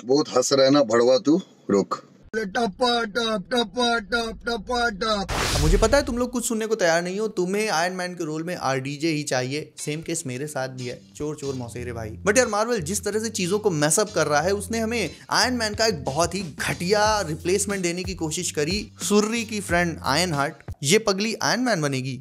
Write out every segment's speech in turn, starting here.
बहुत हंस रहा है ना भड़वा, तू रुक। मुझे पता है तुम लोग कुछ सुनने को तैयार नहीं हो, तुम्हें आयरन मैन के रोल में आरडीजे ही चाहिए। सेम केस मेरे साथ भी है, चोर चोर मौसेरे भाई। बट यार मार्वल जिस तरह से चीजों को मैसअप कर रहा है, उसने हमें आयरन मैन का एक बहुत ही घटिया रिप्लेसमेंट देने की कोशिश करी। सुर्री की फ्रेंड आयरन हार्ट, ये पगली आयरन मैन बनेगी।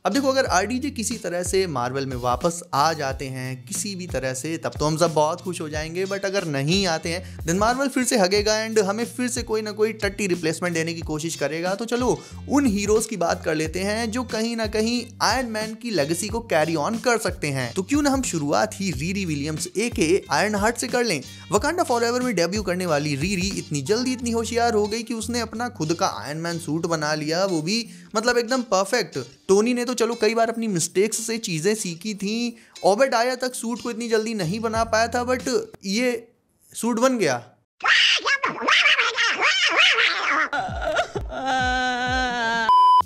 अब देखो, अगर आरडीजे किसी तरह से मार्वल में वापस आ जाते हैं किसी भी तरह से, तब तो हम सब बहुत खुश हो जाएंगे। बट अगर नहीं आते हैं देन मार्वल फिर से हगेगा एंड हमें फिर से कोई ना कोई टट्टी रिप्लेसमेंट देने की कोशिश करेगा। तो चलो उन हीरोज की बात कर लेते हैं जो कहीं ना कहीं आयरन मैन की लेगेसी को कैरी ऑन कर सकते हैं। तो क्यों ना हम शुरुआत ही Riri Williams AKA Iron Heart से कर लें। वकांडा फॉरएवर में डेब्यू करने वाली रीरी इतनी जल्दी इतनी होशियार हो गई कि उसने अपना खुद का आयरन मैन सूट बना लिया, वो भी मतलब एकदम परफेक्ट। टोनी ने तो चलो कई बार अपनी मिस्टेक्स से चीजें सीखी थी। ओबेडाया तक सूट को इतनी जल्दी नहीं बना पाया था, बट ये सूट बन गया।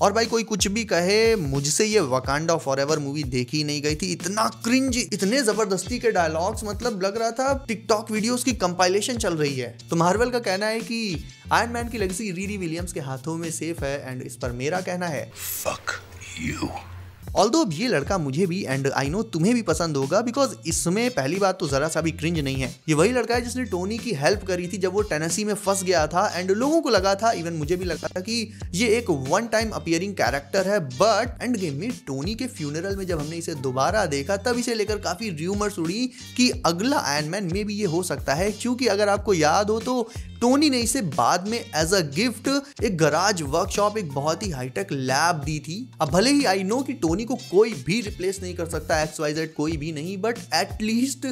और भाई कोई कुछ भी कहे, मुझसे ये वकांडा फॉरएवर मूवी देखी नहीं गई थी। इतना क्रिंज, इतने जबरदस्ती के डायलॉग्स, मतलब लग रहा था टिकटॉक वीडियोस की कंपाइलेशन चल रही है। तो मार्वल का कहना है कि आयरन मैन की लेगेसी रीरी विलियम्स के हाथों में सेफ है एंड इस पर मेरा कहना है फक यू। ऑल्दो अब ये लड़का मुझे भी एंड आई नो तुम्हें भी पसंद होगा, बिकॉज इसमें पहली बात तो जरा सा भी क्रिंज नहीं है। ये वही लड़का है जिसने टोनी की हेल्प करी थी जब वो टेनेसी में फंस गया था एंड लोगों को लगा था, इवन मुझे भी लगा था कि ये एक वन टाइम अपीयरिंग कैरेक्टर है। बट एंड गेम में टोनी के फ्यूनरल में जब हमने इसे दोबारा देखा, तब इसे लेकर काफी र्यूमर्स उड़ी कि अगला आयरन मैन में भी ये हो सकता है। क्योंकि अगर आपको याद हो तो टोनी ने इसे बाद में एज अ गिफ्ट एक गराज वर्कशॉप, एक बहुत ही हाईटेक लैब दी थी। अब भले ही आई नो कि टोनी को कोई भी रिप्लेस नहीं कर सकता, XYZ कोई भी नहीं, बट एटलीस्ट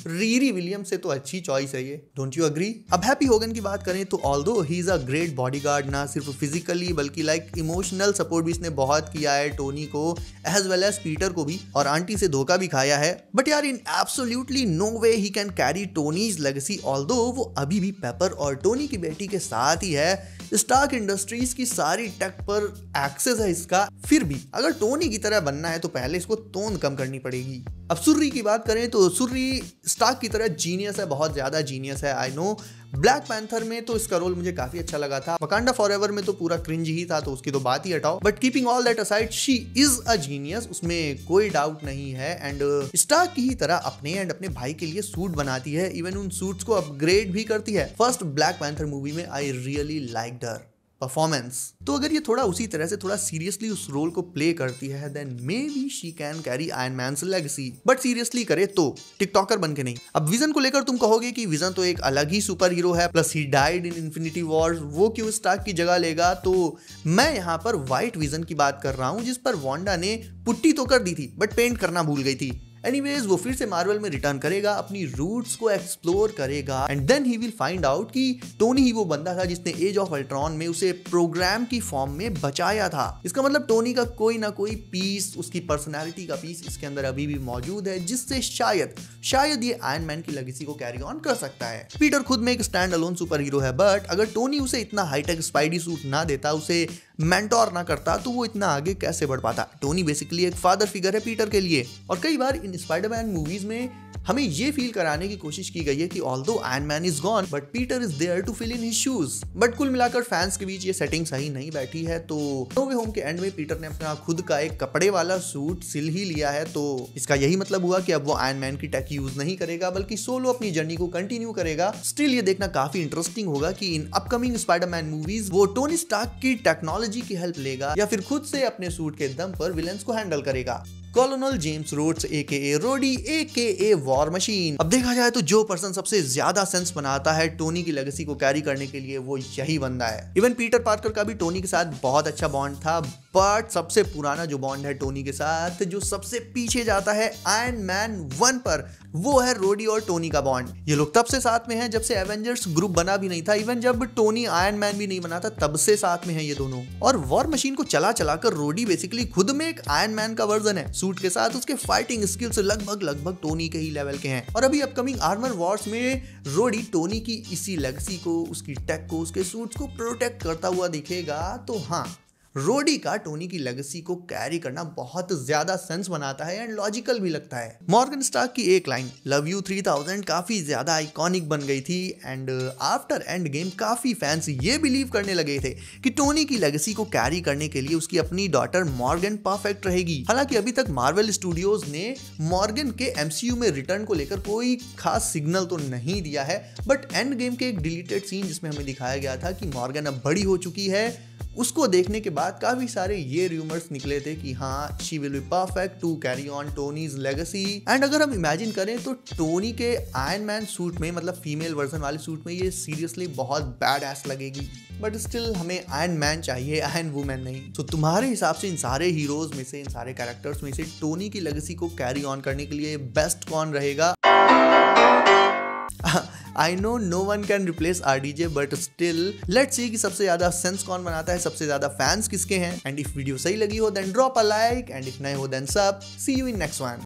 रीरी विलियम्स से तो अच्छी चॉइस है ये। Don't you agree? अब हैप्पी होगन की बात करें तो although he is a great bodyguard, ना सिर्फ फिजिकली बल्कि लाइक इमोशनल सपोर्ट भी इसने बहुत किया है टोनी को, एज वेल एज पीटर को भी, और आंटी से धोखा भी खाया है। बट यार in absolutely no way he can carry Tony's legacy, although वो अभी भी पेपर और टोनी की बेटी के साथ ही है। स्टार्क इंडस्ट्रीज की सारी टेक पर एक्सेस है इसका। फिर भी अगर टोनी की तरह बनना है तो पहले इसको तोंद कम करनी पड़ेगी। अब सुर्री की बात करें तो सुर्री स्टार्क की तरह जीनियस है, बहुत ज्यादा जीनियस है। आई नो ब्लैक पैंथर में तो इसका रोल मुझे काफी अच्छा लगा था। वकांडा फॉरएवर में तो पूरा क्रिंज ही था, तो उसकी तो बात ही हटाओ। But keeping all that aside, she is a genius, उसमें कोई डाउट नहीं है। एंड स्टार्क की ही तरह अपने एंड अपने भाई के लिए सूट बनाती है, इवन उन सूट्स को अपग्रेड भी करती है। फर्स्ट ब्लैक पैंथर मूवी में I really liked her performance. तो अगर ये थोड़ा उसी तरह से थोड़ा सीरियसली उस रोल को प्ले करती है, then may be she can carry Iron Man's legacy. But seriously करे तो टिकटॉकर बन के नहीं। अब विजन को लेकर तुम कहोगे कि विजन तो एक अलग ही सुपर हीरो है, plus he died in infinity war, वो क्यों स्टार्क की जगह लेगा? तो मैं यहाँ पर व्हाइट विजन की बात कर रहा हूँ, जिस पर वांडा ने पुट्टी तो कर दी थी बट पेंट करना भूल गई थी। एनीवेज वो फिर से मार्वल में रिटर्न करेगा, अपनी रूट्स को एक्सप्लोर करेगा and then he will find out कि टोनी ही वो बंदा था जिसने एज ऑफ अल्ट्रॉन में उसे प्रोग्राम की फॉर्म में बचाया था। इसका मतलब टोनी का कोई ना कोई पीस, उसकी पर्सनैलिटी का पीस इसके अंदर अभी भी मौजूद है, जिससे शायद ये आयरन मैन की लेगेसी को कैरी ऑन कर सकता है। पीटर खुद में एक स्टैंड अलोन सुपर हीरो है, बट अगर टोनी उसे इतना हाईटेक स्पाइडी सूट ना देता, उसे मेंटोर ना करता, तो वो इतना आगे कैसे बढ़ पाता? टोनी बेसिकली एक फादर फिगर है पीटर के लिए। और कई बार इन स्पाइडरमैन मूवीज में हमें ये फील कराने की कोशिश की गई है कि although Iron Man is gone but Peter is there to fill in his shoes. बट कुल मिलाकर फैंस के बीच ये सेटिंग सही नहीं बैठी है। तो नो वे होम के एंड में पीटर ने अपना खुद का एक कपड़े वाला सूट सिल ही लिया है, तो इसका यही मतलब हुआ कि अब वो आयरन मैन की टेक यूज नहीं करेगा, बल्कि सोलो अपनी जर्नी को कंटिन्यू करेगा। स्टिल ये देखना काफी इंटरेस्टिंग होगा कि इन अपकमिंग स्पाइडरमैन मूवीज वो टोनी स्टार्क की टेक्नोलॉजी की हेल्प लेगा या फिर खुद से अपने सूट के दम पर विलेंस को हैंडल करेगा। Colonel James Rhodes AKA Rhodey AKA War Machine. अब देखा जाए तो जो पर्सन सबसे ज्यादा सेंस बनाता है टोनी की लेगेसी को कैरी करने के लिए, वो यही बंदा है। इवन पीटर पार्कर का भी टोनी के साथ बहुत अच्छा बॉन्ड था, बट सबसे पुराना जो बॉन्ड है टोनी के साथ, जो सबसे पीछे जाता है आयरन मैन 1 पर, वो है रोडी और टोनी का बॉन्ड। ये लोग तब से साथ में हैं जब से एवेंजर्स ग्रुप बना भी नहीं था। इवन जब टोनी आयरन मैन भी नहीं बना था, तब से साथ में हैं ये दोनों। और वॉर मशीन को चला चलाकर रोडी बेसिकली खुद में एक आयरन मैन का वर्जन है। सूट के साथ उसके फाइटिंग स्किल्स लगभग टोनी के ही लेवल के हैं। और अभी अपकमिंग आर्मर वॉर्स में रोडी टोनी की इसी लेगेसी को, उसकी टेक को, उसके सूट्स को प्रोटेक्ट करता हुआ दिखेगा। तो हाँ, रोडी का टोनी की लेगेसी को कैरी करना बहुत ज्यादा सेंस बनाता है एंड लॉजिकल भी लगता है। मॉर्गन स्टार्क की एक लाइन लव यू 3000 काफी ज्यादा आइकॉनिक बन गई थी एंड आफ्टर एंड गेम काफी फैंस ये बिलीव करने लगे थे कि टोनी की लेगेसी को कैरी करने के लिए उसकी अपनी डॉटर मॉर्गन परफेक्ट रहेगी। हालांकि अभी तक मार्वल स्टूडियोज ने मॉर्गन के एमसीयू में रिटर्न को लेकर कोई खास सिग्नल तो नहीं दिया है, बट एंड गेम के एक डिलीटेड सीन जिसमें हमें दिखाया गया था कि मॉर्गन अब बड़ी हो चुकी है, उसको देखने के बाद काफी सारे ये रूमर्स निकले थे कि हाँ she will be perfect to carry on Tony's legacy. And अगर हम इमेजिन करें तो टोनी के आयरन मैन सूट में, मतलब फीमेल वर्जन वाले सूट में, ये सीरियसली बहुत बैड एस लगेगी, बट स्टिल हमें आयरन मैन चाहिए, आयरन वुमेन नहीं। तो तुम्हारे हिसाब से इन सारे हीरोज में से, इन सारे कैरेक्टर्स में से टोनी की लेगेसी को कैरी ऑन करने के लिए बेस्ट कौन रहेगा? I know no one can replace RDJ, but still let's see कि सबसे ज्यादा सेंस कौन बनाता है, सबसे ज्यादा फैंस किसके हैं। एंड इफ वीडियो सही लगी हो then drop a like, and if नए हो then sub. See you in next one.